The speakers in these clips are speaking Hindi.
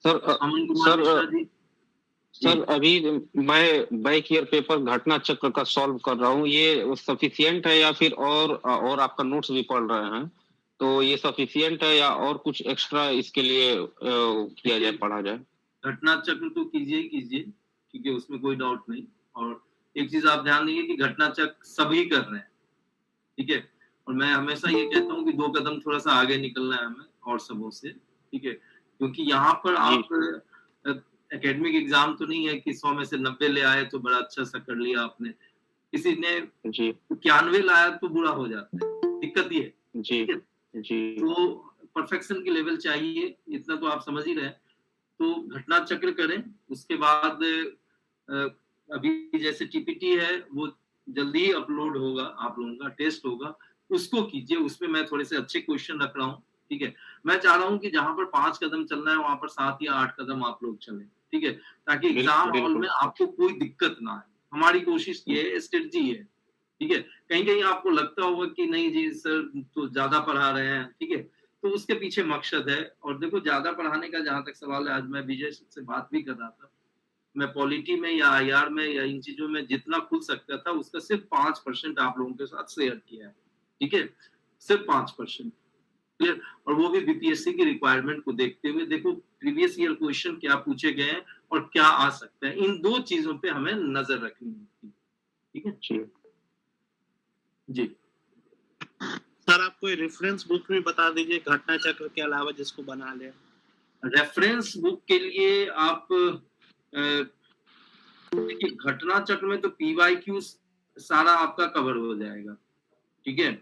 Sir Aman Kumar sir Mishra ji. Sir अभी मैं बैक ईयर पेपर घटना चक्र का सॉल्व कर रहा हूँ, ये सफिशियंट है या फिर और आपका नोट्स भी पढ़ रहे हैं, तो ये सफिशियंट है या और कुछ एक्स्ट्रा इसके लिए किया जाए, पढ़ा जाए? घटना चक्र तो कीजिए ही कीजिए, ठीक है, उसमें कोई डाउट नहीं। और एक चीज आप ध्यान दीजिए कि घटना चक्र सभी कर रहे हैं, ठीक है। और मैं हमेशा ये कहता हूँ कि 2 कदम थोड़ा सा आगे निकलना है हमें और सबों से, ठीक है। क्योंकि यहाँ पर आप एकेडमिक एग्जाम तो नहीं है कि 100 में से 90 ले आए तो बड़ा अच्छा सा कर लिया आपने। किसी ने 91 लाया तो बुरा हो जाता है, दिक्कत ये है, जी ठीक है। जी। तो परफेक्शन की लेवल चाहिए, इतना तो आप समझ ही रहे हैं। तो घटना चक्र करें, उसके बाद अभी जैसे टीपीटी है वो जल्दी ही अपलोड होगा, आप लोगों का टेस्ट होगा, उसको कीजिए। उसमें मैं थोड़े से अच्छे क्वेश्चन रख रहा हूँ, ठीक है। मैं चाह रहा हूँ कि जहां पर 5 कदम चलना है वहां पर 7 या 8 कदम आप लोग चलें, ठीक है, ताकि एग्जाम हॉल में आपको कोई दिक्कत ना आए। हमारी कोशिश ये है, स्ट्रेटजी है, ठीक है। कहीं कहीं आपको लगता होगा कि नहीं जी सर तो ज्यादा पढ़ा रहे हैं, ठीक है, तो उसके पीछे मकसद है। और देखो ज्यादा पढ़ाने का जहां तक सवाल है, आज मैं विजय से बात भी कर रहा था, मैं पॉलिटी में या आईआर में या इन चीजों में जितना खुल सकता था उसका सिर्फ 5% आप लोगों के साथ शेयर किया है, ठीक है, सिर्फ 5%, क्लियर। और वो भी बीपीएससी की रिक्वायरमेंट को देखते हुए, देखो प्रीवियस ईयर क्वेश्चन क्या पूछे गए हैं और क्या आ सकता है, इन 2 चीजों पे हमें नजर रखनी होती है, ठीक है जी। सर आप कोई रेफरेंस बुक भी बता दीजिए घटना चक्र के अलावा जिसको बना ले। रेफरेंस बुक के लिए आप देखिए घटना चक्र में तो पीवाईक्यू सारा आपका कवर हो जाएगा, ठीक है।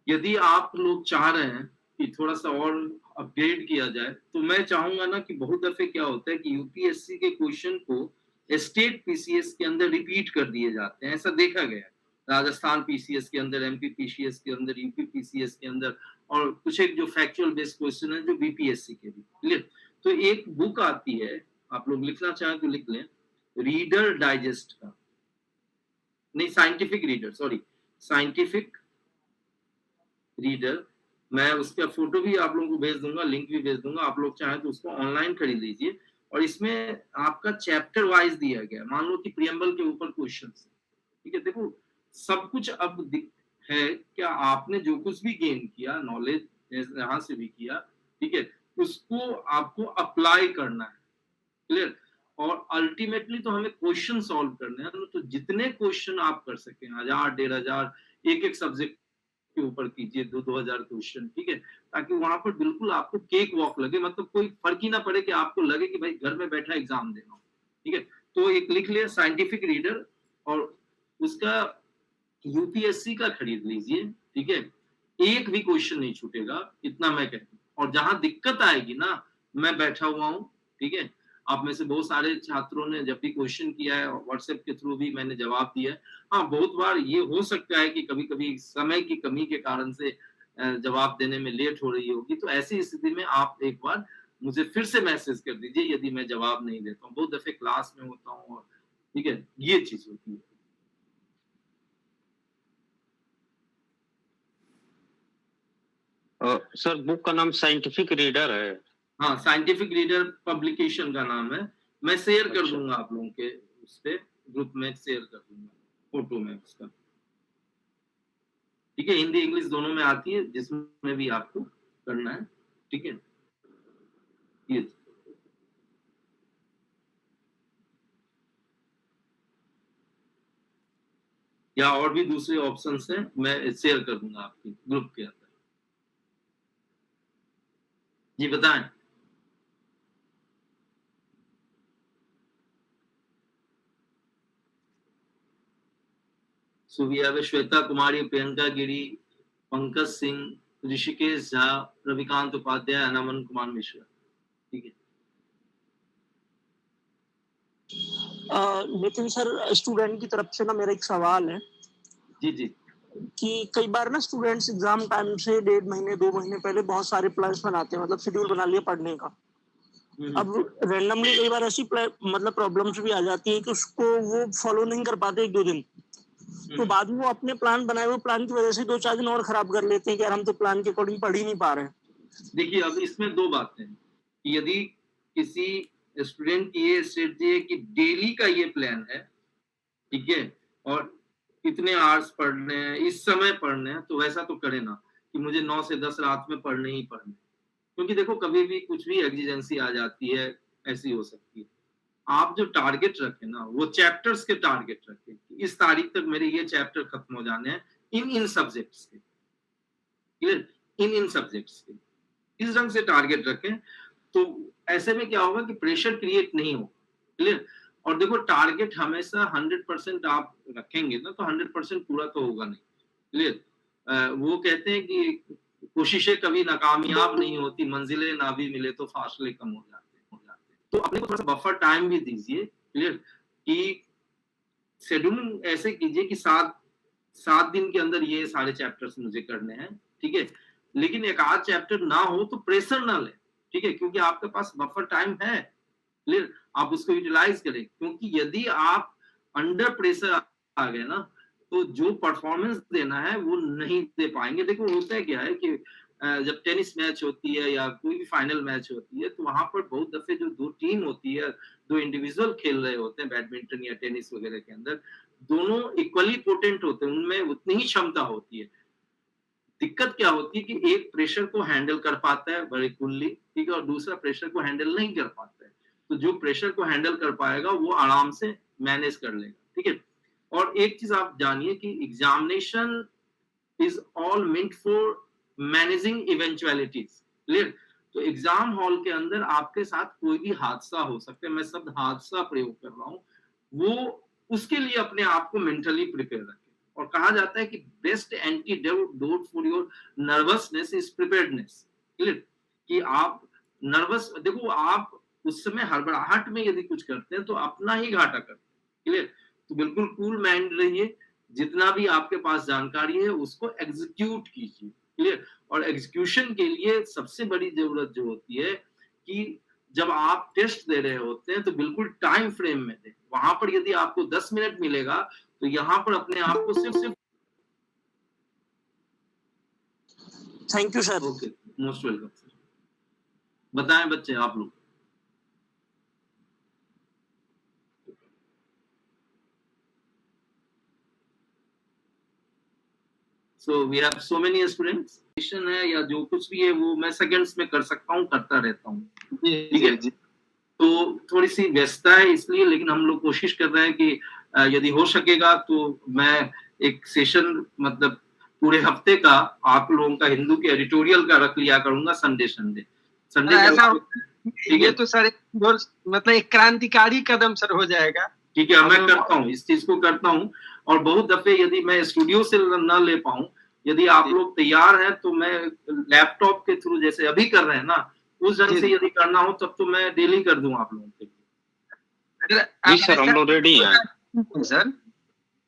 यदि आप लोग चाह रहे हैं कि थोड़ा सा और अपग्रेड किया जाए, तो मैं चाहूंगा ना कि बहुत दफे क्या होता है कि यूपीएससी के क्वेश्चन को स्टेट पीसीएस के अंदर रिपीट कर दिए जाते हैं, ऐसा देखा गया है। राजस्थान पीसीएस के अंदर, एमपी पीसीएस के अंदर, यूपी पीसीएस के अंदर, और कुछ एक जो फैक्चुअल बेस्ड क्वेश्चन है जो बीपीएससी के भी, क्लियर। तो एक बुक आती है, आप लोग लिखना चाहें तो लिख लें, रीडर डाइजेस्ट का, नहीं scientific reader, sorry scientific reader. मैं उसका फोटो भी आप लोगों को भेज दूंगा, लिंक भी भेज दूंगा, आप लोग चाहें तो उसको ऑनलाइन खरीद लीजिए। और इसमें आपका चैप्टर वाइज दिया गया, मान लो कि प्रियम्बल के ऊपर क्वेश्चन, ठीक है। देखो सब कुछ अब है, क्या आपने जो कुछ भी गेन किया नॉलेज यहाँ से भी किया, ठीक है, उसको आपको अप्लाई करना है, क्लियर। और अल्टीमेटली तो हमें क्वेश्चन सॉल्व करने हैं, तो जितने क्वेश्चन आप कर सकें, 1000 1500 एक एक सब्जेक्ट के ऊपर कीजिए, 2000 क्वेश्चन, ठीक है, ताकि वहां पर बिल्कुल आपको केक वॉक लगे, मतलब कोई फर्क ही ना पड़े कि आपको लगे कि भाई घर में बैठा एग्जाम दे रहा हूँ, ठीक है। तो एक लिख लिया साइंटिफिक रीडर, और उसका यूपीएससी का खरीद लीजिए, ठीक है, एक भी क्वेश्चन नहीं छूटेगा, इतना मैं कहता हूँ। और जहां दिक्कत आएगी ना, मैं बैठा हुआ हूँ, ठीक है, आप में से बहुत सारे छात्रों ने जब भी क्वेश्चन किया है व्हाट्सएप के थ्रू भी मैंने जवाब दिया है। हाँ, बहुत बार ये हो सकता है कि कभी कभी समय की कमी के कारण से जवाब देने में लेट हो रही होगी, तो ऐसी स्थिति में आप एक बार मुझे फिर से मैसेज कर दीजिए यदि मैं जवाब नहीं देता हूँ। बहुत दफे क्लास में होता हूँ, और ठीक है, ये चीज होती है। सर बुक का नाम साइंटिफिक रीडर है? हाँ, साइंटिफिक रीडर पब्लिकेशन का नाम है। मैं शेयर कर दूंगा आप लोगों के उस पे ग्रुप में, शेयर कर दूंगा फोटो में उसका, ठीक है। हिंदी इंग्लिश दोनों में आती है, जिसमें भी आपको करना है, ठीक है। ये या और भी दूसरे ऑप्शंस हैं, मैं शेयर कर दूंगा आपके ग्रुप के अंदर। जी बताएं। So we have श्वेता कुमारी, प्रियंका गिरी, पंकज सिंह, ऋषिकेश झा, रविकांत उपाध्याय, अमन कुमार मिश्रा, ठीक है। नितिन सर, स्टूडेंट की तरफ से ना मेरा एक सवाल है। जी जी। कि कई बार ना स्टूडेंट्स एग्जाम टाइम से 1.5 महीने 2 महीने पहले बहुत सारे प्लान्स बनाते हैं, मतलब शेड्यूल बना लिया पढ़ने का। अब रैंडमली कई बार ऐसी मतलब प्रॉब्लम्स भी आ जाती है कि उसको वो फॉलो नहीं कर पाते 1-2 दिन, तो बाद में वो अपने प्लान बनाए हुए प्लान की वजह से 2-4 दिन और खराब कर लेते हैं कि यार हम तो प्लान के अकॉर्डिंग पढ़ ही नहीं पा रहे हैं। देखिए अब इसमें 2 बातें हैं, यदि किसी स्टूडेंट की ये स्ट्रेटजी है कि डेली का ये प्लान है, ठीक है, और इतने आवर्स पढ़ने हैं, इस समय पढ़ने हैं, तो वैसा तो करे ना कि मुझे 9 से 10 रात में पढ़ने ही पढ़ने, क्योंकि देखो कभी भी कुछ भी एग्जिजेंसी आ जाती है, ऐसी हो सकती है। आप जो टारगेट रखें ना, वो चैप्टर्स के टारगेट रखें, इस तारीख तक मेरे ये चैप्टर खत्म हो जाने हैं इन सब्जेक्ट्स के, क्लियर, इन सब्जेक्ट्स के, इस ढंग से टारगेट रखें, तो ऐसे में क्या होगा कि प्रेशर क्रिएट नहीं हो, क्लियर। और देखो टारगेट हमेशा 100% आप रखेंगे ना, तो 100% पूरा तो होगा नहीं, क्लियर। वो कहते हैं कि कोशिशें कभी नाकामयाब नहीं होती, मंजिलें ना भी मिले तो फासले कम हो जाते हैं। तो अपने को थोड़ा सा बफर टाइम भी दीजिए, क्लियर, कि शेड्यूलिंग ऐसे कीजिए कि 7 दिन के अंदर ये सारे चैप्टर्स मुझे करने हैं, ठीक है, लेकिन एक आध चैप्टर ना हो तो प्रेशर ना ले, ठीक है, क्योंकि आपके पास बफर टाइम है, क्लियर, आप उसको यूटिलाइज करें, क्योंकि यदि आप अंडर प्रेशर आ गए ना, तो जो परफॉर्मेंस देना है वो नहीं दे पाएंगे। देखो होता है क्या है कि जब टेनिस मैच होती है या कोई भी फाइनल मैच होती है, तो वहां पर बहुत दफे जो 2 टीम होती है, 2 इंडिविजुअल खेल रहे होते हैं बैडमिंटन या टेनिस वगैरह के अंदर, दोनों इक्वली पोटेंट होते हैं, उनमें उतनी ही क्षमता होती है। दिक्कत क्या होती है कि एक प्रेशर को हैंडल कर पाता है बड़े कूलली, ठीक है, और दूसरा प्रेशर को हैंडल नहीं कर पाता है। तो जो प्रेशर को हैंडल कर पाएगा वो आराम से मैनेज कर लेगा, ठीक है। और एक चीज आप जानिए कि examination is all meant for managing eventualities, clear. तो एग्जाम हॉल के अंदर आपके साथ कोई भी हादसा हो सकता है, मैं शब्द हादसा प्रयोग कर रहा हूं, वो उसके लिए अपने आप को मेंटली प्रिपेयर रखें। और कहा जाता है कि best antidote for your nervousness is preparedness, clear, कि आप नर्वस, देखो आप उस समय हड़बड़ाहट में यदि कुछ करते हैं तो अपना ही घाटा करते हैं, क्लियर। तो बिल्कुल कूल माइंड रहिए, जितना भी आपके पास जानकारी है उसको एग्जीक्यूट कीजिए, क्लियर। और एग्जीक्यूशन के लिए सबसे बड़ी जरूरत जो होती है कि जब आप टेस्ट दे रहे होते हैं तो बिल्कुल टाइम फ्रेम में दें। वहां पर यदि आपको 10 मिनट मिलेगा तो यहाँ पर अपने आप को सिर्फ thank you sir. Okay, most welcome sir. बताएं बच्चे आप लोग। So we have so many students, है या जो कुछ भी है वो मैं सेकंड्स में कर सकता हूँ, करता रहता हूँ, ठीक है जी। तो थोड़ी सी व्यस्तता है इसलिए, लेकिन हम लोग कोशिश कर रहे हैं कि यदि हो सकेगा तो मैं एक सेशन मतलब पूरे हफ्ते का आप लोगों का हिंदू के एडिटोरियल का रख लिया करूंगा संडे ऐसा ये तो सर मतलब एक क्रांतिकारी कदम सर हो जाएगा। ठीक है, मैं करता हूँ, इस चीज को करता हूँ। और बहुत दफे यदि मैं स्टूडियो से न ले पाऊं, यदि आप लोग तैयार हैं तो मैं लैपटॉप के थ्रू जैसे अभी कर रहे हैं ना, उस ढंग से यदि करना हो तब तो मैं डेली कर दूं आप लोगों के लिए। सर हम लोग रेडी हैं सर।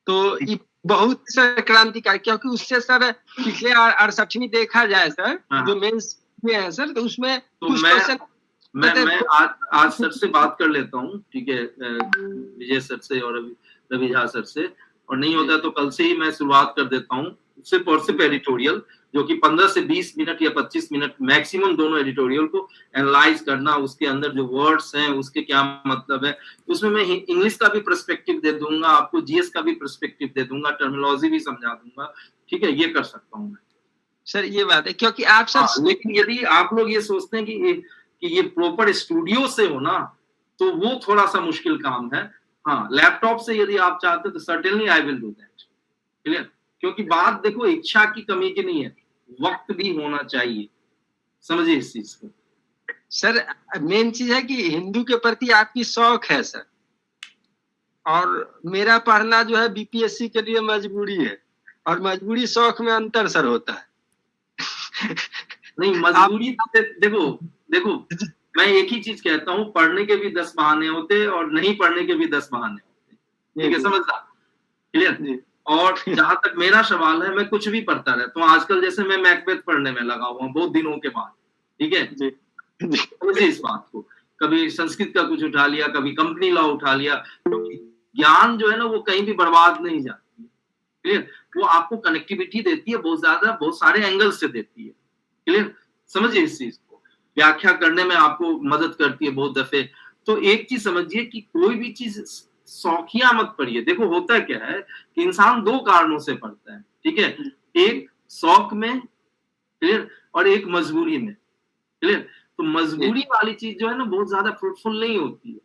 तो ये बहुत सर क्रांतिकारी, क्योंकि उससे सर पिछले 68वीं देखा जाए सर, जो मेंस में है सर, तो उसमें तो मैं आज सर से बात कर लेता हूँ, ठीक है, विजय सर से और रवि झा सर से, और नहीं होता तो कल से ही मैं शुरुआत कर देता हूँ सिर्फ और सिर्फ एडिटोरियल, जो कि 15 से 20 मिनट या 25 मिनट मैक्सिमम दोनों एडिटोरियल को एनालाइज करना, उसके अंदर जो वर्ड्स हैं उसके क्या मतलब है, उसमें मैं इंग्लिश का भी पर्सपेक्टिव दे दूंगा, आपको जीएस का भी पर्सपेक्टिव दे दूंगा, टर्मिनोलॉजी भी समझा दूंगा, ठीक है, ये कर सकता हूँ मैं सर। ये बात है, क्योंकि आप सर लेकिन यदि आप लोग ये सोचते हैं कि ये प्रॉपर स्टूडियो से हो ना, तो वो थोड़ा सा मुश्किल काम है। हाँ, लैपटॉप से यदि आप चाहते तो certainly I will do that, clear. क्योंकि बात देखो इच्छा की कमी की नहीं है, वक्त भी होना चाहिए, समझिए इस चीज को सर। मेन चीज है कि हिंदू के प्रति आपकी शौक है सर, और मेरा पढ़ना जो है बीपीएससी के लिए मजबूरी है, और मजबूरी शौक में अंतर सर होता है। नहीं, मजबूरी देखो मैं एक ही चीज कहता हूँ, पढ़ने के भी 10 बहाने होते हैं और नहीं पढ़ने के भी 10 बहाने होते हैं, ठीक है, समझदा, क्लियर। और जहां तक मेरा सवाल है, मैं कुछ भी पढ़ता रहता हूँ। आजकल जैसे मैं मैकबेथ पढ़ने में लगा हुआ हूँ बहुत दिनों के बाद, ठीक है, समझिए इस बात को। कभी संस्कृत का कुछ उठा लिया, कभी कंपनी लॉ उठा लिया। ज्ञान जो है ना वो कहीं भी बर्बाद नहीं जाती है, क्लियर। वो आपको कनेक्टिविटी देती है बहुत ज्यादा, बहुत सारे एंगल से देती है, क्लियर, समझिए इस चीज को। व्याख्या करने में आपको मदद करती है बहुत दफे। तो एक चीज समझिए कि कोई भी चीज शौकिया मत पढ़िए। देखो होता क्या है कि इंसान दो कारणों से पढ़ता है, ठीक है, एक शौक में, क्लियर, और एक मजबूरी में, क्लियर। तो मजबूरी वाली चीज जो है ना बहुत ज्यादा फ्रूटफुल नहीं होती है,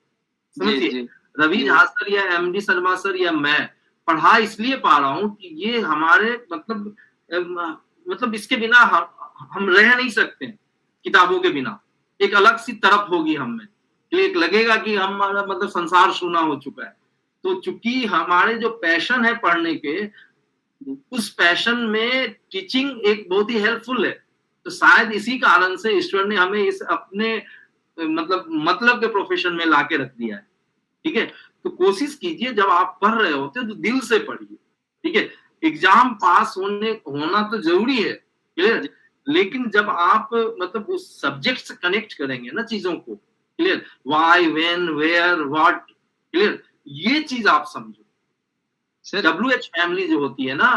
समझिए। रवि झा सर या एमडी शर्मा सर या मैं पढ़ा इसलिए पा रहा हूँ कि ये हमारे मतलब इसके बिना हम रह नहीं सकते किताबों के बिना। एक अलग सी तरफ होगी हमें, एक लगेगा कि हमारा मतलब संसार सूना हो चुका है। तो चूंकि हमारे जो पैशन है पढ़ने के, उस पैशन में टीचिंग एक बहुत ही हेल्पफुल है। तो शायद इसी कारण से ईश्वर ने हमें इस अपने मतलब के प्रोफेशन में लाके रख दिया है, ठीक है। तो कोशिश कीजिए जब आप पढ़ रहे होते तो दिल से पढ़िए, ठीक है। एग्जाम पास होना तो जरूरी है, क्लियर, लेकिन जब आप मतलब उस सब्जेक्ट से कनेक्ट करेंगे ना चीजों को, clear, why, when, where, what, clear, ये चीज आप समझो। WH फैमिली जो होती है ना,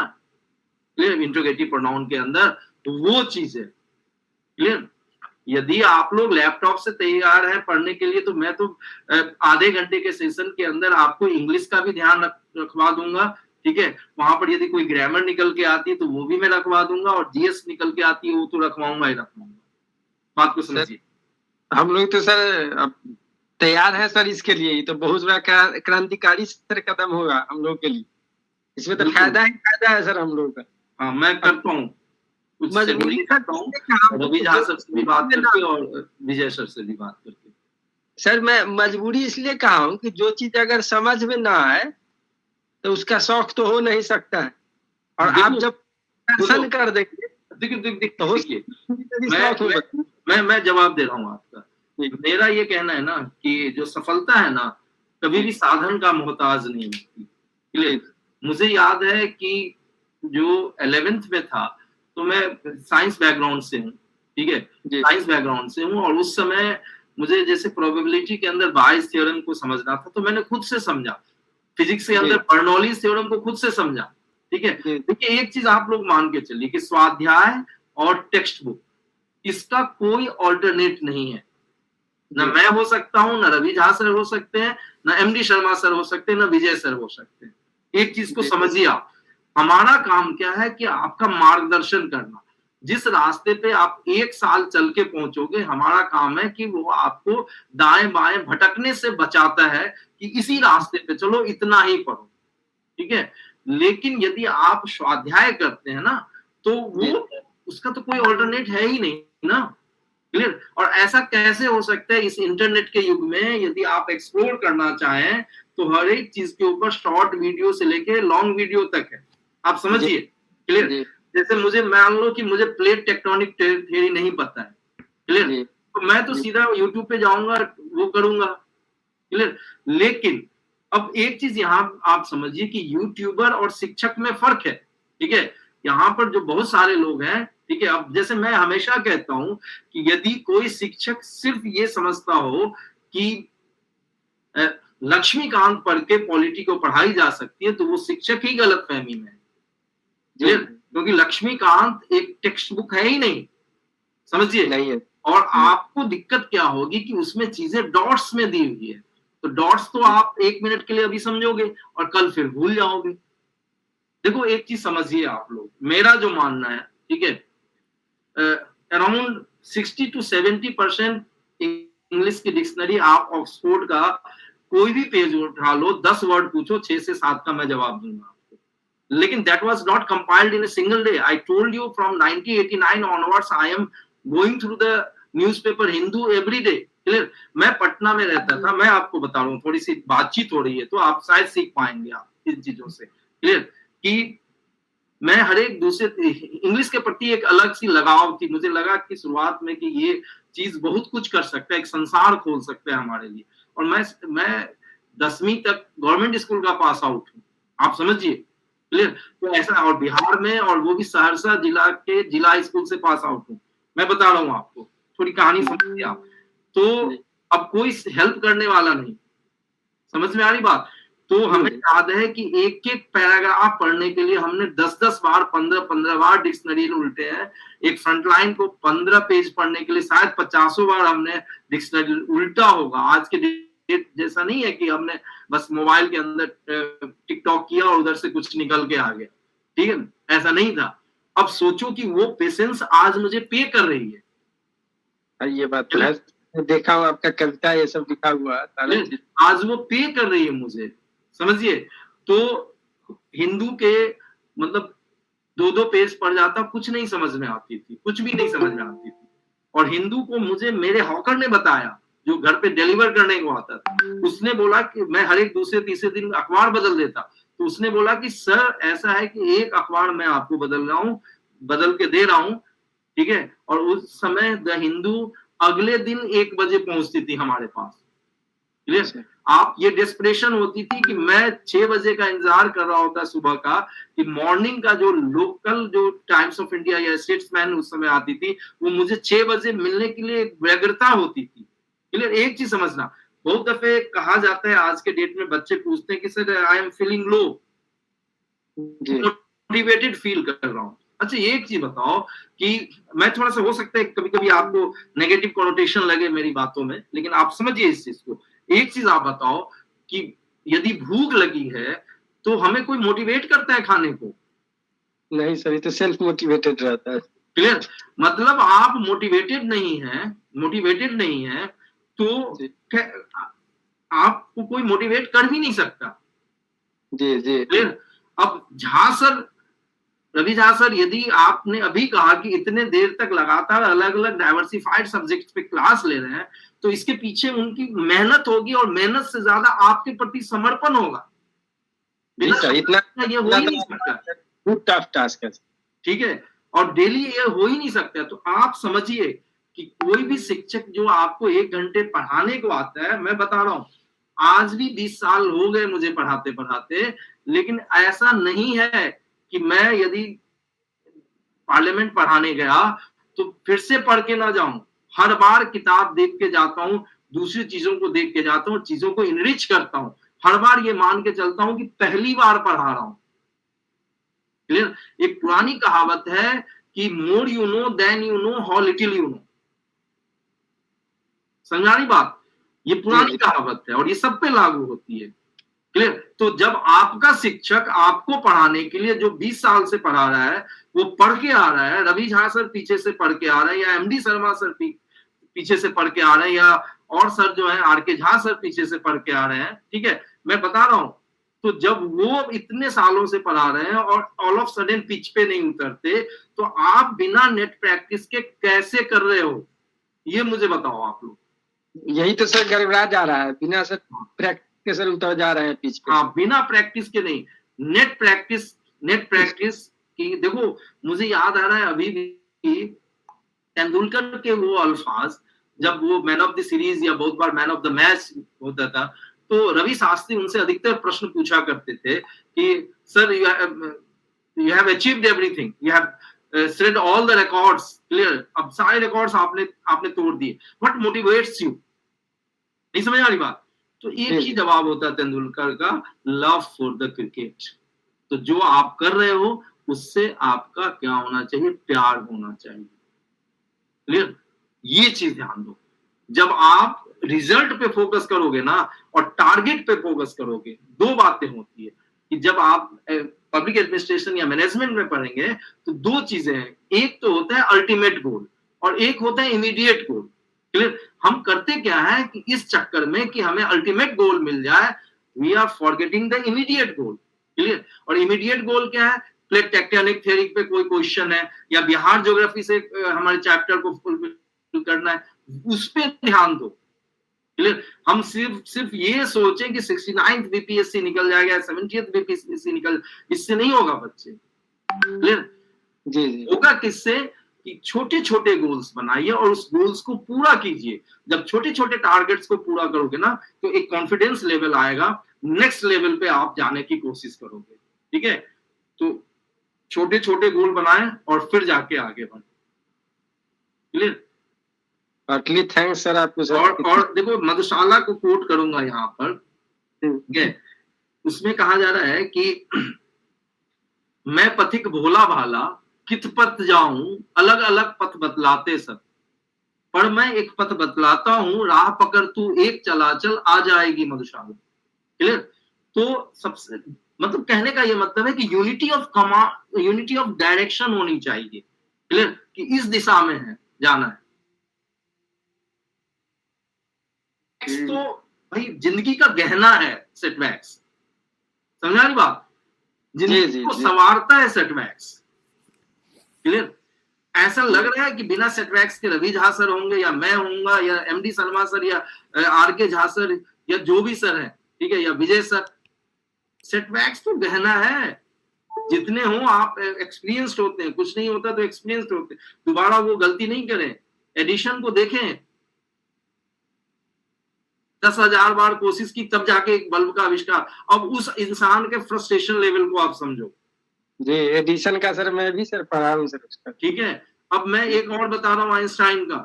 क्लियर, इंट्रोगेटिव प्रोनाउन के अंदर, तो वो चीज है, क्लियर। यदि आप लोग लैपटॉप से तैयार हैं पढ़ने के लिए, तो मैं तो आधे घंटे के सेशन के अंदर आपको इंग्लिश का भी ध्यान रखवा दूंगा, ठीक है। वहां पर यदि कोई ग्रामर निकल के आती है तो वो भी मैं रखवा दूंगा, और GS निकल के आती है वो तो रखवाऊंगा ही रखवाऊंगा। बात को समझिए। हम लोग तो सर तैयार है सर इसके लिए। ये तो बहुत बड़ा क्रांतिकारी सर कदम होगा हम लोग के लिए। इसमें तो फायदा ही फायदा है सर हम लोग का। हाँ, मैं करता हूँ, मजबूरी करता हूँ, रवि झा सर से भी बात करके और विजय सर से भी बात करके। सर मैं मजबूरी इसलिए कहा हूँ कि जो चीज अगर समझ में ना आए तो उसका शौक तो हो नहीं सकता है। और आप जब दर्शन कर देंगे तो मैं जवाब दे रहा हूँ आपका। मेरा ये कहना है ना कि जो सफलता है ना कभी भी साधन का मोहताज नहीं होती, क्लियर। मुझे याद है कि जो 11th में था तो मैं साइंस बैकग्राउंड से हूँ, ठीक है, साइंस बैकग्राउंड से हूँ, और उस समय मुझे जैसे प्रोबेबिलिटी के अंदर बायस थ्योरम को समझना था तो मैंने खुद से समझा, फिजिक्स के अंदर बर्नौलीज थ्योरम को खुद से समझा, ठीक है। देखिए एक चीज आप लोग मान के चलिए कि स्वाध्याय और टेक्स्ट बुक, इसका कोई ऑल्टरनेट नहीं है। ना मैं हो सकता हूँ, ना रवि झा सर हो सकते हैं, ना MD शर्मा सर हो सकते हैं, ना विजय सर हो सकते हैं। एक चीज को समझिए आप, हमारा काम क्या है कि आपका मार्गदर्शन करना। जिस रास्ते पे आप 1 साल चल के पहुंचोगे, हमारा काम है कि वो आपको दाएं बाएं भटकने से बचाता है कि इसी रास्ते पे चलो, इतना ही पढ़ो, ठीक है। लेकिन यदि आप स्वाध्याय करते हैं ना तो वो उसका तो कोई ऑल्टरनेट है ही नहीं ना, क्लियर। और ऐसा कैसे हो सकता है इस इंटरनेट के युग में, यदि आप एक्सप्लोर करना चाहें तो हर एक चीज के ऊपर शॉर्ट वीडियो से लेके लॉन्ग वीडियो तक है, आप समझिए, क्लियर। जैसे मुझे मान लो कि मुझे प्लेट टेक्टोनिक थ्योरी नहीं पता है, क्लियर, तो मैं तो सीधा यूट्यूब पे जाऊंगा, वो करूंगा, क्लियर। लेकिन अब एक चीज यहाँ आप समझिए कि यूट्यूबर और शिक्षक में फर्क है, ठीक है। यहाँ पर जो बहुत सारे लोग हैं, ठीक है, अब जैसे मैं हमेशा कहता हूं कि यदि कोई शिक्षक सिर्फ ये समझता हो कि लक्ष्मीकांत पढ़ के पॉलिटी को पढ़ाई जा सकती है तो वो शिक्षक ही गलत फहमी में है, क्योंकि लक्ष्मीकांत एक टेक्स्ट बुक है ही नहीं, समझिए, नहीं है। और आपको दिक्कत क्या होगी कि उसमें चीजें डॉट्स में दी हुई है, तो डॉट्स तो आप 1 मिनट के लिए अभी समझोगे और कल फिर भूल जाओगे। देखो एक चीज समझिए आप लोग, मेरा जो मानना है, ठीक है, अराउंड 60 to 70% इंग्लिश की डिक्शनरी आप ऑक्सफोर्ड का कोई भी पेज उठा लो, 10 वर्ड पूछो, 6 से 7 का मैं जवाब दूंगा आपको। लेकिन that was not compiled in a single day. I told you from 1989 onwards I am going through the newspaper Hindu every day. Clear. मैं पटना में रहता था, मैं आपको बता रहा हूँ, थोड़ी सी बातचीत हो रही है तो आप शायद सीख पाएंगे आप इन चीजों से, क्लियर, कि मैं हर एक दूसरे इंग्लिश के प्रति एक अलग सी लगाव थी। मुझे लगा कि शुरुआत में कि ये चीज बहुत कुछ कर सकता है, एक संसार खोल सकता है हमारे लिए। और मैं 10वीं तक गवर्नमेंट स्कूल का पास आउट हूँ, आप समझिए, क्लियर। तो ऐसा, और बिहार में, और वो भी सहरसा जिला के जिला स्कूल से पास आउट हूँ। मैं बता रहा हूँ आपको, थोड़ी कहानी समझिए आप। तो अब कोई हेल्प करने वाला नहीं, समझ में आ रही बात। तो हमें याद है कि एक एक पैराग्राफ पढ़ने के लिए हमने 10-10 बार 15-15 बार डिक्शनरी उल्टे हैं। एक फ्रंटलाइन को 15 पेज पढ़ने के लिए शायद 50 बार हमने डिक्शनरी उल्टा होगा। आज के डेट जैसा नहीं है कि हमने बस मोबाइल के अंदर टिकटॉक किया और उधर से कुछ निकल के आ गया, ठीक है, ऐसा नहीं था। अब सोचो कि वो पेशेंस आज मुझे पे कर रही है। ये बात तो है, देखा हूँ आपका कविता ये सब लिखा हुआ है, आज वो पे कर रही है मुझे, समझिए। तो हिंदू के मतलब 2-2 पेज पढ़ जाता, कुछ नहीं समझ में आती थी, कुछ भी नहीं समझ में आती थी। और हिंदू को मुझे मेरे हॉकर ने बताया, जो घर पे डिलीवर करने को आता था, उसने बोला कि मैं हर एक दूसरे तीसरे दिन अखबार बदल देता। तो उसने बोला कि सर ऐसा है कि एक अखबार मैं आपको बदल के दे रहा हूं, ठीक है। और उस समय द हिंदू अगले दिन 1 बजे पहुंचती थी हमारे पास, क्लियर। आप ये डेस्परेशन होती थी कि मैं 6 बजे का इंतजार कर रहा होता सुबह का, कि मॉर्निंग का जो लोकल जो टाइम्स ऑफ इंडिया या स्टेट्समैन उस समय आती थी, वो मुझे 6 बजे मिलने के लिए व्यग्रता होती थी, क्लियर। एक चीज समझना, बहुत दफे कहा जाता है आज के डेट में बच्चे पूछते हैं कि sir I am feeling low, motivated feel कर रहा हूँ। अच्छा एक चीज बताओ कि मैं थोड़ा सा, हो सकता है कभी कभी आपको नेगेटिव कॉनोटेशन लगे मेरी बातों में, लेकिन आप समझिए इस चीज को। एक चीज आप बताओ कि यदि भूख लगी है तो हमें कोई मोटिवेट करता है खाने को? नहीं सर, ये तो सेल्फ मोटिवेटेड रहता है, क्लियर। मतलब आप मोटिवेटेड नहीं है तो आपको कोई मोटिवेट कर भी नहीं सकता। जी जी। क्लियर। अब रवि झा सर, यदि आपने अभी कहा कि इतने देर तक लगातार अलग अलग डाइवर्सिफाइड सब्जेक्ट पे क्लास ले रहे हैं, तो इसके पीछे उनकी मेहनत होगी, और मेहनत से ज्यादा आपके प्रति समर्पण होगा। इतना ये हो ही नहीं सकता, टफ टास्क है, ठीक है। और डेली ये हो ही नहीं सकता। तो आप समझिए कि कोई भी शिक्षक जो आपको 1 घंटे पढ़ाने को आता है, मैं बता रहा हूं, आज भी 20 साल हो गए मुझे पढ़ाते पढ़ाते, लेकिन ऐसा नहीं है कि मैं यदि पार्लियामेंट पढ़ाने गया तो फिर से पढ़ के ना जाऊं। हर बार किताब देख के जाता हूं, दूसरी चीजों को देख के जाता हूं, चीजों को इनरिच करता हूं। हर बार ये मान के चलता हूं कि पहली बार पढ़ा रहा हूं, क्लियर। एक पुरानी कहावत है कि more you know then you know how little you know, समझानी बात। ये पुरानी कहावत है और ये सब पे लागू होती है, क्लियर। तो जब आपका शिक्षक आपको पढ़ाने के लिए जो 20 साल से पढ़ा रहा है, वो पढ़ के आ रहा है, रवि झा सर पीछे से पढ़ के आ रहे हैं, या एमडी शर्मा सर पीछे से पढ़ के आ रहे हैं, या और सर जो है आरके झा सर पीछे से पढ़ के आ रहे हैं, ठीक है, मैं बता रहा हूं। तो जब वो इतने सालों से पढ़ा रहे हैं और ऑल ऑफ सडन पिच पे नहीं उतरते, तो आप बिना नेट प्रैक्टिस के कैसे कर रहे हो, ये मुझे बताओ आप लोग। यही तो सर गड़बड़ा जा रहा है, बिना सर प्रैक्टिस के सर उतर जा रहे हैं पिच पे। हाँ, बिना प्रैक्टिस के नहीं, नेट प्रैक्टिस की। देखो मुझे याद आ रहा है अभी भी तेंदुलकर के वो अल्फाज, जब वो मैन ऑफ द सीरीज या बहुत बार मैन ऑफ द मैच होता था, तो रवि शास्त्री उनसे अधिकतर प्रश्न पूछा करते थे कि sir you have achieved everything, you have set all the records, clear. अब सारे रिकॉर्ड्स आपने तोड़ दिए, व्हाट मोटिवेट्स यू? नहीं समझ आ रही बात? तो एक ही जवाब होता है तेंदुलकर का, लव फॉर द क्रिकेट। तो जो आप कर रहे हो उससे आपका क्या होना चाहिए? प्यार होना चाहिए, क्लियर। ये चीज ध्यान दो। जब आप रिजल्ट पे फोकस करोगे ना और टारगेट पे फोकस करोगे, 2 बातें होती है कि जब आप पब्लिक एडमिनिस्ट्रेशन या मैनेजमेंट में पढ़ेंगे तो 2 चीजें हैं। एक तो होता है अल्टीमेट गोल और एक होता है इमीडिएट गोल, क्लियर। हम करते क्या है कि इस चक्कर में कि हमें अल्टीमेट गोल मिल जाए, we are forgetting the immediate goal, clear. और इमीडिएट गोल क्या है? प्लेट टेक्टोनिक थ्योरी पे कोई क्वेश्चन है, या बिहार ज्योग्राफी से हमारे चैप्टर को फुलफिल करना है, उस पे ध्यान दो, क्लियर। हम सिर्फ ये सोचें कि 69th बीपीएससी निकल जाएगा, 70th बीपीएससी निकल, इससे नहीं होगा बच्चे, क्लियर। जी होगा किससे? कि छोटे छोटे गोल्स बनाइए और उस गोल्स को पूरा कीजिए। जब छोटे छोटे टारगेट्स को पूरा करोगे ना, तो एक कॉन्फिडेंस लेवल आएगा, नेक्स्ट लेवल पे आप जाने की कोशिश करोगे, ठीक है। तो छोटे छोटे गोल बनाएं और फिर जाके आगे बढ़े, क्लियर। हार्टली थैंक्स सर आपको सर। और देखो मधुशाला को कोट करूंगा यहाँ पर, ठीक है, उसमें कहा जा रहा है कि मैं पथिक भोला भाला कित पथ जाऊं, अलग अलग पथ बतलाते सब, पर मैं एक पथ बतलाता हूं, राह पकड़ तू एक चला चल, आ जाएगी मधुशाला। क्लियर? तो सबसे मतलब कहने का ये मतलब है कि unity of command, unity of direction होनी चाहिए। क्लियर? कि इस दिशा में है जाना है। तो भाई जिंदगी का गहना है सेटबैक्स, समझा रही बात? जिंदगी को संवारता है सेटबैक्स। क्लियर? ऐसा लग रहा है कि बिना सेटबैक्स के रवि झा सर होंगे या मैं होऊंगा या एमडी शर्मा सर या आरके झा सर या जो भी सर है, ठीक है, या विजय सर। सेटबैक्स तो गहना है, जितने हो आप एक्सपीरियंस्ड होते हैं, कुछ नहीं होता तो एक्सपीरियंस्ड होते हैं, दोबारा वो गलती नहीं करें। एडिशन को देखें, 10,000 बार कोशिश की तब जाके एक बल्ब का आविष्कार। अब उस इंसान के फ्रस्ट्रेशन लेवल को आप समझो। जी, एडिशन का सर मैं भी सर पढ़ा हूँ सर उसका। ठीक है, अब मैं एक और बता रहा हूँ आइंस्टाइन का,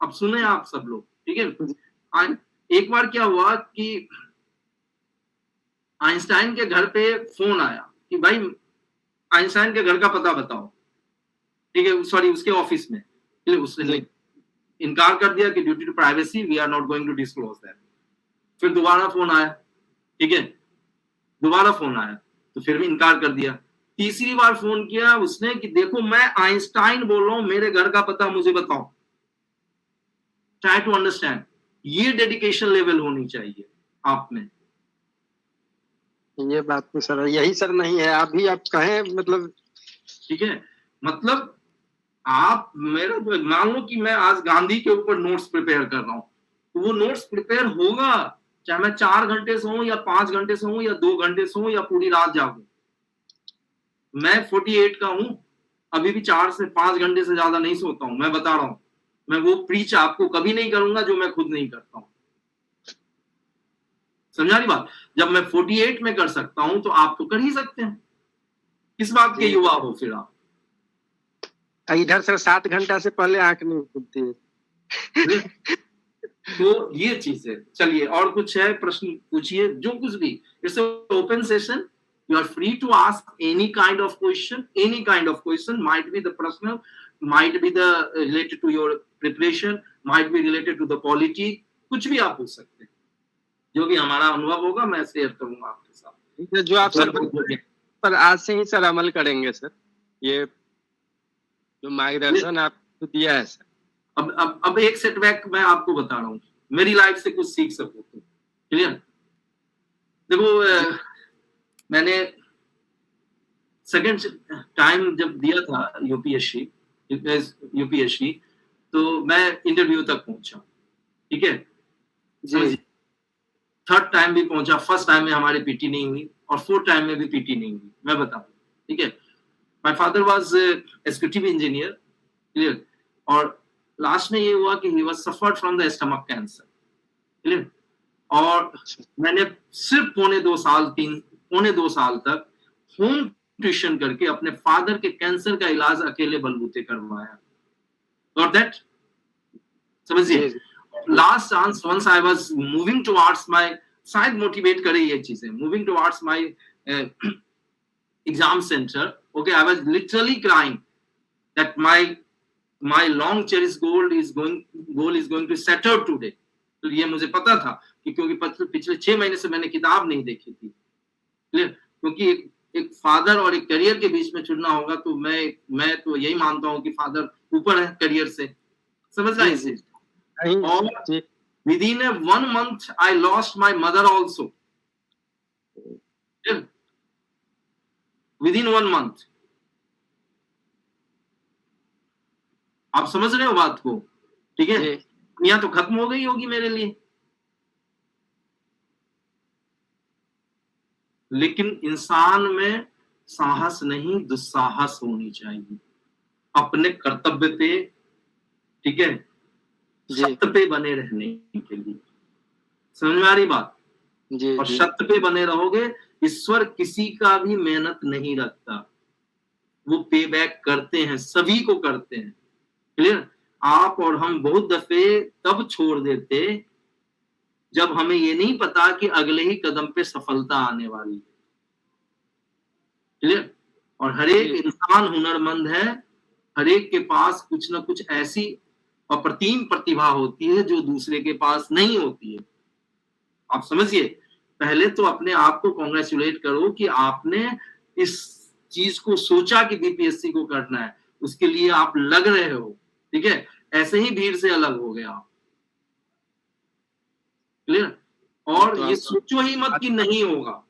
अब सुने आप सब लोग, ठीक है। एक बार क्या हुआ कि आइंस्टाइन के घर पे फोन आया कि भाई आइंस्टाइन के घर का पता बताओ, ठीक है, सॉरी उसके ऑफिस में। उसने इनकार कर दिया कि due to privacy we are not going to disclose that. फिर दोबारा फोन आया, ठीक है, दोबारा फोन आया तो फिर भी इनकार कर दिया। तीसरी बार फोन किया उसने कि देखो मैं आइंस्टाइन बोल रहा हूं, मेरे घर का पता मुझे बताओ। ट्राई टू अंडरस्टैंड, ये डेडिकेशन लेवल होनी चाहिए आप में। ये बात तो सर यही सर नहीं है, अभी आप कहें मतलब, ठीक है, मतलब आप मेरा मान लो कि मैं आज गांधी के ऊपर नोट्स प्रिपेयर कर रहा हूं, तो वो नोट्स प्रिपेयर होगा चाहे मैं 4 घंटे से हूं या 5 घंटे से हूं या 2 घंटे से हूं या पूरी रात जागूं। मैं 48 का हूं, अभी भी 4 से 5 घंटे से ज्यादा नहीं सोता हूं। मैं बता रहा हूं, मैं वो प्रीच आपको कभी नहीं करूंगा जो मैं खुद नहीं करता हूं। समझा रही बात? जब मैं 48 में कर सकता हूं तो आप तो कर ही सकते हैं। किस बात के युवा हो फिर आप? इधर सर 7 घंटा से पहले आंख नहीं खुलती है। तो ये चीज है। चलिए और कुछ है, प्रश्न पूछिए, जो कुछ भी। It's open session, you are free to ask any kind of question, might be the personal, might be the related to your preparation, might be related to the polity, कुछ भी आप पूछ सकते हैं। जो भी हमारा अनुभव होगा मैं शेयर करूंगा आपके साथ। जो आप सर पर आज से ही सर अमल करेंगे सर, ये जो मार्गदर्शन आपको दिया है सर। अब एक सेटबैक मैं आपको बता रहा हूँ, मेरी लाइफ से कुछ सीख सको तो। क्लियर? देखो मैंने सेकंड टाइम जब दिया था यूपीएससी, तो मैं इंटरव्यू तक पहुंचा, ठीक है जी। थर्ड टाइम भी पहुंचा, फर्स्ट टाइम में हमारी पीटी नहीं हुई और फोर्थ टाइम में भी पीटी नहीं हुई, मैं बताऊं, ठीक है। My father was executive engineer, clear, और लास्ट में ये हुआ कि he was suffered from the stomach cancer, clear, और मैंने सिर्फ पौने दो साल तक होम ट्यूशन करके अपने फादर के कैंसर का इलाज अकेले बलबूते करवाया। Got that? समझिए, last chance once I was moving towards my, शायद मोटिवेट करे ये चीजें, moving towards my exam centre, okay, I was literally crying that my long cherished goal is going to shatter today। तो ये मुझे पता था कि क्योंकि पिछले 6 महीने से मैंने किताब नहीं देखी थी, क्लियर, क्योंकि एक फादर और एक करियर के बीच में चुनना होगा, तो मैं तो यही मानता हूँ कि फादर ऊपर है करियर से, समझ रहे हैं? और within 1 month I lost my mother also, within 1 month। आप समझ रहे हो बात को? ठीक है, दुनिया तो खत्म हो गई होगी मेरे लिए, लेकिन इंसान में साहस नहीं दुस्साहस होनी चाहिए अपने कर्तव्य पे, ठीक है, सत्य पे बने रहने के लिए। समझ में आ रही बात? जी, और सत्य पे बने रहोगे, ईश्वर किसी का भी मेहनत नहीं रखता, वो पे बैक करते हैं, सभी को करते हैं, क्लियर। आप और हम बहुत दफे तब छोड़ देते जब हमें ये नहीं पता कि अगले ही कदम पे सफलता आने वाली है। क्लियर? और हर एक इंसान हुनरमंद है, हर एक के पास कुछ ना कुछ ऐसी अप्रतिम प्रतिभा होती है जो दूसरे के पास नहीं होती है। आप समझिए, पहले तो अपने आप को कांग्रेचुलेट करो कि आपने इस चीज को सोचा कि बीपीएससी को करना है, उसके लिए आप लग रहे हो, ठीक है? ऐसे ही भीड़ से अलग हो गए आप। क्लियर? और ये सोचो ही मत कि नहीं होगा।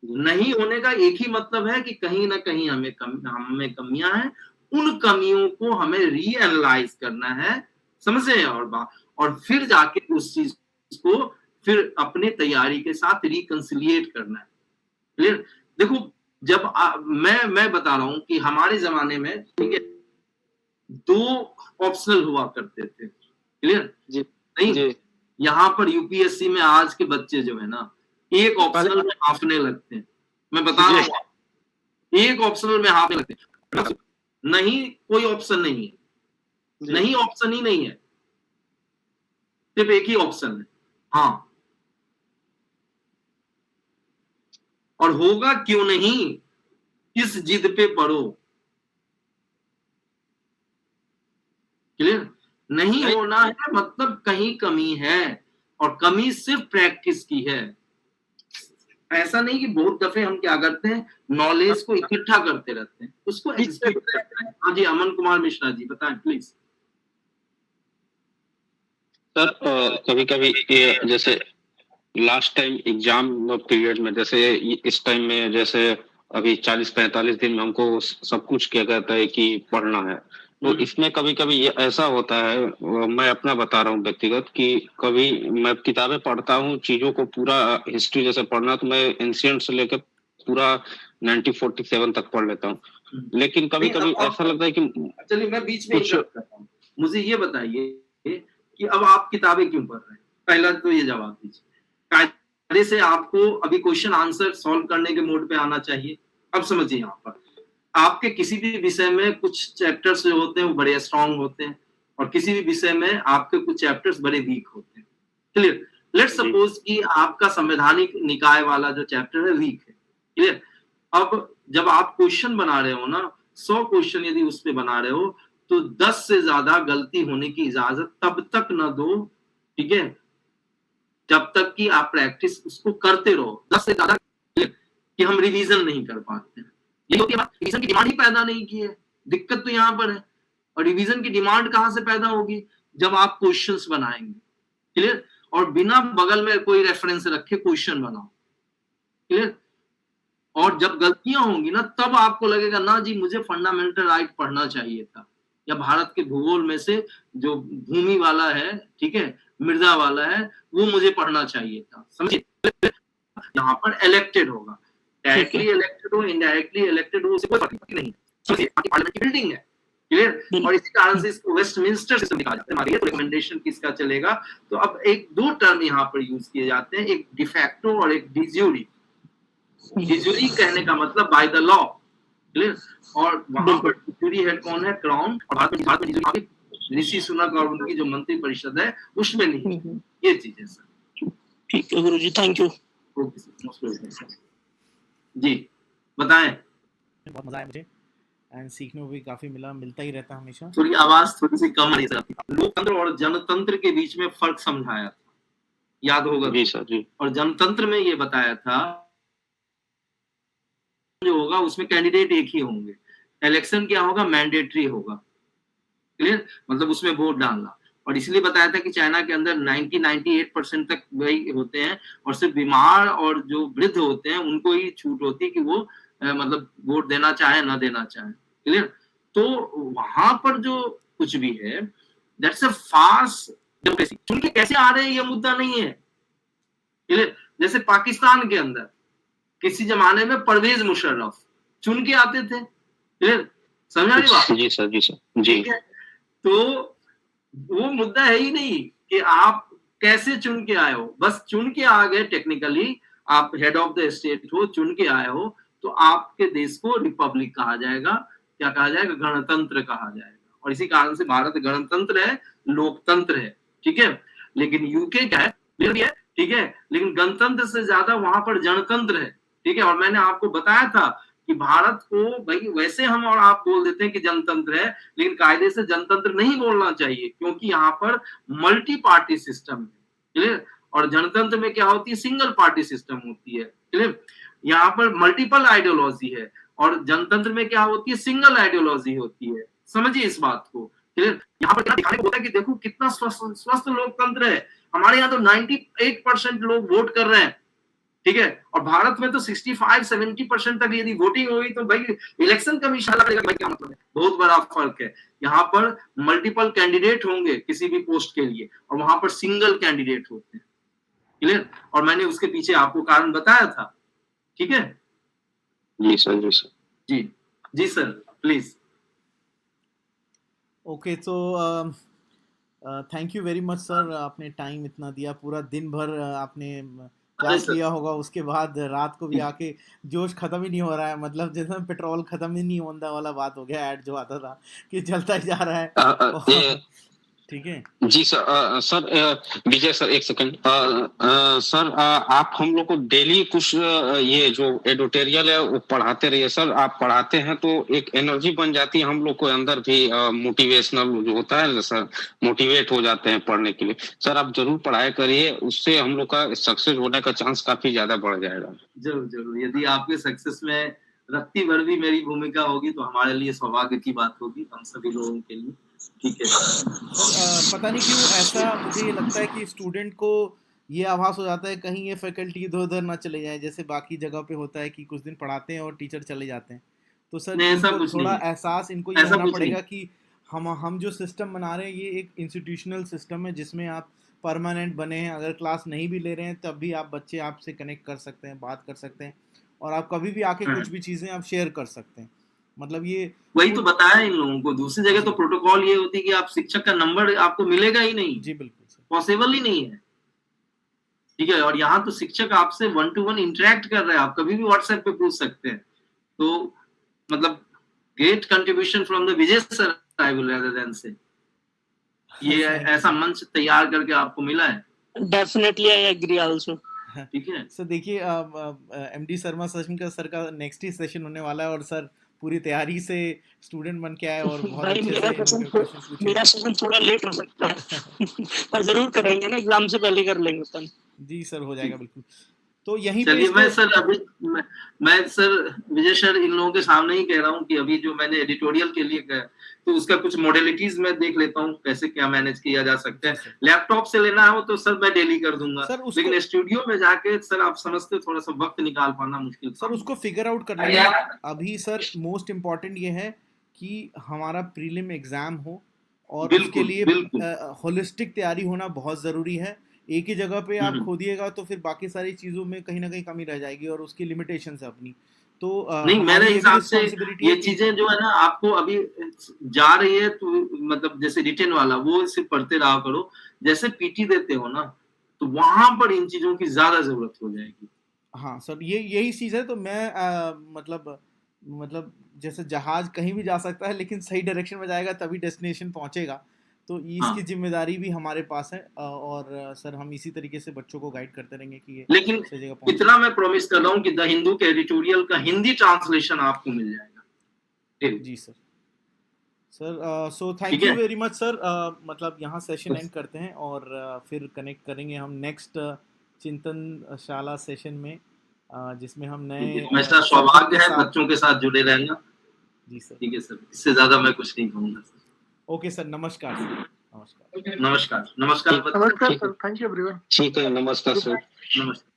नहीं होने का एक ही मतलब है कि कहीं ना कहीं हमें कमियां हैं, उन कमियों को हमें रीएनालाइज करना है, समझे? और फिर जाके उस चीज को फिर अपने तैयारी के साथ रिकंसिलिएट करना है। क्लियर? देखो, जब मैं बता रहा हूं कि हमारे जमाने में, ठीक है, 2 ऑप्शनल हुआ करते थे। क्लियर? जी नहीं जी यहाँ पर यूपीएससी में आज के बच्चे जो है ना, एक ऑप्शनल में हाफने लगते हैं। मैं बता रहा हूँ, एक ऑप्शनल में हाफने लगते हैं। नहीं, कोई ऑप्शन नहीं है, नहीं ऑप्शन ही नहीं है, सिर्फ एक ही ऑप्शन है, हाँ। और होगा क्यों नहीं, किस जिद पे पड़ो। क्लियर? नहीं होना है मतलब कहीं कमी है, और कमी सिर्फ प्रैक्टिस की है। ऐसा नहीं कि बहुत दफे हम क्या करते हैं, नॉलेज को इकट्ठा करते रहते हैं, उसको एग्जीक्यूट करते हैं। हाँ जी, अमन कुमार मिश्रा जी बताएं प्लीज। सर, कभी कभी ये जैसे लास्ट टाइम एग्जाम पीरियड में, जैसे इस टाइम में, जैसे अभी 40-45 दिन में हमको सब कुछ क्या कहता है कि पढ़ना है, तो इसमें कभी कभी ये ऐसा होता है, मैं अपना बता रहा हूँ व्यक्तिगत, कि कभी मैं किताबें पढ़ता हूँ, चीजों को पूरा हिस्ट्री जैसे पढ़ना, तो मैं एंशिएंट से लेकर पूरा 1947 तक पढ़ लेता हूँ, लेकिन कभी कभी ऐसा लगता है कि चलिए मैं बीच में इंटरप्ट करता हूँ, मुझे ये बताइए कि अब आप किताबें क्यों पढ़ रहे हैं? पहला तो ये जवाब दीजिए। कायदे से आपको अभी क्वेश्चन आंसर सॉल्व करने के मोड पे आना चाहिए। अब समझिए, यहाँ पर आपके किसी भी विषय में कुछ चैप्टर्स जो होते हैं वो बड़े स्ट्रांग होते हैं, और किसी भी विषय में आपके कुछ चैप्टर्स बड़े वीक होते हैं। क्लियर? लेट्स सपोज कि आपका संवैधानिक निकाय वाला जो चैप्टर है वीक है। क्लियर? अब जब आप क्वेश्चन बना रहे हो ना, 100 क्वेश्चन यदि उस पे बना रहे हो, तो 10 से ज्यादा गलती होने की इजाजत तब तक न दो, ठीक है, जब तक कि आप प्रैक्टिस उसको करते रहो। 10 से ज्यादा कि हम रिवीजन नहीं कर पाते हैं, ये होती है बात। रिवीजन की डिमांड ही पैदा नहीं की है, दिक्कत तो यहाँ पर है। और रिवीजन की डिमांड कहां से पैदा होगी? जब आप क्वेश्चंस बनाएंगे। क्लियर? और बिना बगल में कोई रेफरेंस रखे क्वेश्चन बनाओ। क्लियर? और जब गलतियां होंगी ना, तब आपको लगेगा ना जी मुझे फंडामेंटल राइट पढ़ना चाहिए था, या भारत के भूगोल में से जो भूमि वाला है, ठीक है, मृदा वाला है, वो मुझे पढ़ना चाहिए था। समझिए, यहाँ पर इलेक्टेड होगा, डायरेक्टली इलेक्टेड हो, इनडायरेक्टली इलेक्टेड हो, उससे कोई फर्क नहीं। समझिए, आपकी पार्लियामेंट की बिल्डिंग है। क्लियर? और इसी कारण से इसको वेस्टमिंस्टर सिस्टम कहा जाता है। हमारी रिकमेंडेशन किसका चलेगा? तो अब एक 2 टर्म यहाँ पर यूज किए जाते हैं, एक डिफैक्टो और एक डिज्यूरी। डिज्यूरी कहने का मतलब बाय द लॉ। क्लियर? और वहां पर डिज्यूरी हेड कौन है? क्राउन। और भारत में डिज्यूरी ऋषि सुनक और उनकी जो मंत्री परिषद है उसमें नहीं। ये चीजें सर। ठीक है गुरुजी, थैंक यू। जी बताएं। बहुत मजा आया मुझे, एंड सीखने को भी काफी मिलता ही रहता है हमेशा। थोड़ी आवाज थोड़ी सी कम आ रही है। लोकतंत्र और जनतंत्र के बीच में फर्क समझाया था, याद होगा जी सर जी। और जनतंत्र में ये बताया था जो होगा उसमें कैंडिडेट एक ही होंगे, इलेक्शन क्या होगा? मैंडेटरी होगा। क्लियर? मतलब उसमें वोट डालना। और इसलिए बताया था कि चाइना के अंदर 98% तक वही होते हैं, और सिर्फ बीमार और जो वृद्ध होते हैं उनको ही छूट होती है कि वो मतलब वोट देना चाहे ना देना चाहे। क्लियर? तो वहां पर जो कुछ भी है, दैट्स अ फार्स डेमोक्रेसी। चुन के कैसे आ रहे हैं ये मुद्दा नहीं है। क्लियर? जैसे पाकिस्तान के अंदर किसी जमाने में परवेज मुशर्रफ चुन के आते थे। क्लियर? समझा रही बात? जी सर जी सर जी। तो वो मुद्दा है ही नहीं कि आप कैसे चुन के आए हो, बस चुन के आ गए। टेक्निकली आप हेड ऑफ द स्टेट हो, चुन के आए हो, तो आपके देश को रिपब्लिक कहा जाएगा। क्या कहा जाएगा? गणतंत्र कहा जाएगा। और इसी कारण से भारत गणतंत्र है, लोकतंत्र है। ठीक है? लेकिन यूके क्या है? क्लियर है ठीक है, लेकिन गणतंत्र से ज्यादा वहां पर जनतंत्र है, ठीक है। और मैंने आपको बताया था कि भारत को भाई वैसे हम और आप बोल देते हैं कि जनतंत्र है, लेकिन कायदे से जनतंत्र नहीं बोलना चाहिए, क्योंकि यहाँ पर मल्टी पार्टी सिस्टम है, क्लियर। और जनतंत्र में क्या होती है, सिंगल पार्टी सिस्टम होती है, क्लियर। यहाँ पर मल्टीपल आइडियोलॉजी है, और जनतंत्र में क्या होती है, सिंगल आइडियोलॉजी होती है। समझिए इस बात को, क्लियर। यहाँ पर क्या दिखाने को होता है कि देखो कितना स्वस्थ लोकतंत्र है। हमारे यहाँ तो 98% लोग वोट कर रहे हैं, ठीक है। और भारत में तो 65-70% तक यदि वोटिंग होगी तो भाई इलेक्शन कमीशन भाई क्या मतलब है, बहुत बड़ा फर्क है। यहाँ पर मल्टीपल कैंडिडेट होंगे किसी भी पोस्ट के लिए, और वहां पर सिंगल कैंडिडेट होते हैं, क्लियर। और मैंने उसके पीछे आपको कारण बताया था, ठीक है। जी सर, जी सर, जी जी सर, प्लीज। ओके, तो thank you very much sir, आपने टाइम इतना दिया, पूरा दिन भर आपने क्लास लिया होगा, उसके बाद रात को भी आके जोश खत्म ही नहीं हो रहा है, मतलब जैसे पेट्रोल खत्म ही नहीं होने वाला बात हो गया, ऐड जो आता था कि चलता ही जा रहा है। ठीक है जी सर। सर विजय सर, एक सेकंड। सर आप हम लोग को डेली कुछ ये जो एडिटोरियल है वो पढ़ाते रहिए सर। आप पढ़ाते हैं तो एक एनर्जी बन जाती है हम लोग को अंदर भी, मोटिवेशनल जो होता है ना सर, मोटिवेट हो जाते हैं पढ़ने के लिए। सर आप जरूर पढ़ाया करिए, उससे हम लोग का सक्सेस होने का चांस काफी ज्यादा बढ़ जाएगा। जरूर जरूर, यदि आपके सक्सेस में रत्ती भर भी मेरी भूमिका होगी तो हमारे लिए सौभाग्य की बात होगी, हम सभी लोगों के लिए, ठीक है। पता नहीं क्यों ऐसा मुझे ये लगता है कि स्टूडेंट को ये आभास हो जाता है कहीं ये फैकल्टी इधर उधर ना चले जाए, जैसे बाकी जगह पे होता है कि कुछ दिन पढ़ाते हैं और टीचर चले जाते हैं। तो सर थोड़ा एहसास इनको ये होना पड़ेगा कि हम जो सिस्टम बना रहे हैं ये एक इंस्टीट्यूशनल सिस्टम है, जिसमें आप परमानेंट बने हैं। अगर क्लास नहीं भी ले रहे हैं तब भी आप बच्चे आपसे कनेक्ट कर सकते हैं, बात कर सकते हैं, और आप कभी भी आके कुछ भी चीजें आप शेयर कर सकते हैं। मतलब ये वही तो बताया इन लोगों को। दूसरी जगह तो प्रोटोकॉल ये होती है कि आप शिक्षक का नंबर आपको मिलेगा ही नहीं। जी बिल्कुल सर, पॉसिबल ही नहीं है, ठीक है। और यहाँ तो शिक्षक आपसे 1 to 1 इंटरेक्ट कर रहे हैं, आप कभी भी व्हाट्सएप पे पूछ सकते हैं। तो मतलब great contribution from the Vijay sir, I will rather than से, ये ऐसा मंच तैयार करके आपको मिला है। डेफिनेटली आई एग्री आल्सो, ठीक है। सर देखिए एमडी शर्मा सर का नेक्स्ट ही सेशन होने वाला है, और सर पूरी तैयारी से स्टूडेंट बन के आए और बहुत अच्छे से मेरा सेशन थोड़ा लेट हो सकता है पर जरूर करेंगे ना, एग्जाम से पहले कर लेंगे अपन। जी सर, हो जाएगा बिल्कुल। तो यहीं पे मैं सर अभी मैं सर विजय सर इन लोगों के सामने ही कह रहा हूँ कि अभी जो मैंने एडिटोरियल के लिए कहा तो उसका कुछ मॉडलिटीज मैं देख लेता हूँ कैसे क्या मैनेज किया जा सकता है। लैपटॉप से लेना हो तो सर मैं डेली कर दूंगा, लेकिन स्टूडियो में जाके सर आप समझते थोड़ा सा वक्त निकाल पाना मुश्किल। सर उसको फिगर आउट कर लेंगे अभी। सर मोस्ट इम्पोर्टेंट ये है कि हमारा प्रीलिम एग्जाम हो, और उसके लिए होलिस्टिक तैयारी होना बहुत जरूरी है। एक ही जगह पे आप खोदिएगा तो फिर बाकी सारी चीजों में कहीं ना कहीं कमी रह जाएगी, और उसकी लिमिटेशंस है अपनी। तो नहीं, मेरे हिसाब से ये चीजें जो है ना आपको अभी जा रही है, तो मतलब जैसे रिटेन वाला वो सिर्फ पढ़ते रहा करो, जैसे पीटी देते हो ना तो वहां पर इन चीजों की ज्यादा जरूरत हो जाएगी। हाँ सर, यही चीज है। तो मैं मतलब जैसे जहाज कहीं भी जा सकता है लेकिन सही डायरेक्शन में जाएगा तभी डेस्टिनेशन पहुंचेगा, तो इसकी जिम्मेदारी भी हमारे पास है। और सर हम इसी तरीके से बच्चों को गाइड करते रहेंगे कि ये लेकिन इतना मैं प्रॉमिस कर रहा हूँ कि द हिंदू के एडिटोरियल का हिंदी ट्रांसलेशन आपको मिल जाएगा। जी sir. So thank you very much sir. मतलब यहाँ सेशन एंड करते हैं और फिर कनेक्ट करेंगे हम नेक्स्ट चिंतनशाला सेशन में, जिसमें हम नए हमेशा सौभाग्य है बच्चों के साथ जुड़े रहना। जी सर, ठीक है सर, इससे ज्यादा मैं कुछ नहीं कहूँगा सर। ओके सर, नमस्कार सर। नमस्कार नमस्कार नमस्कार सर, थैंक यू एवरीवन। ठीक है, नमस्कार सर। नमस्कार।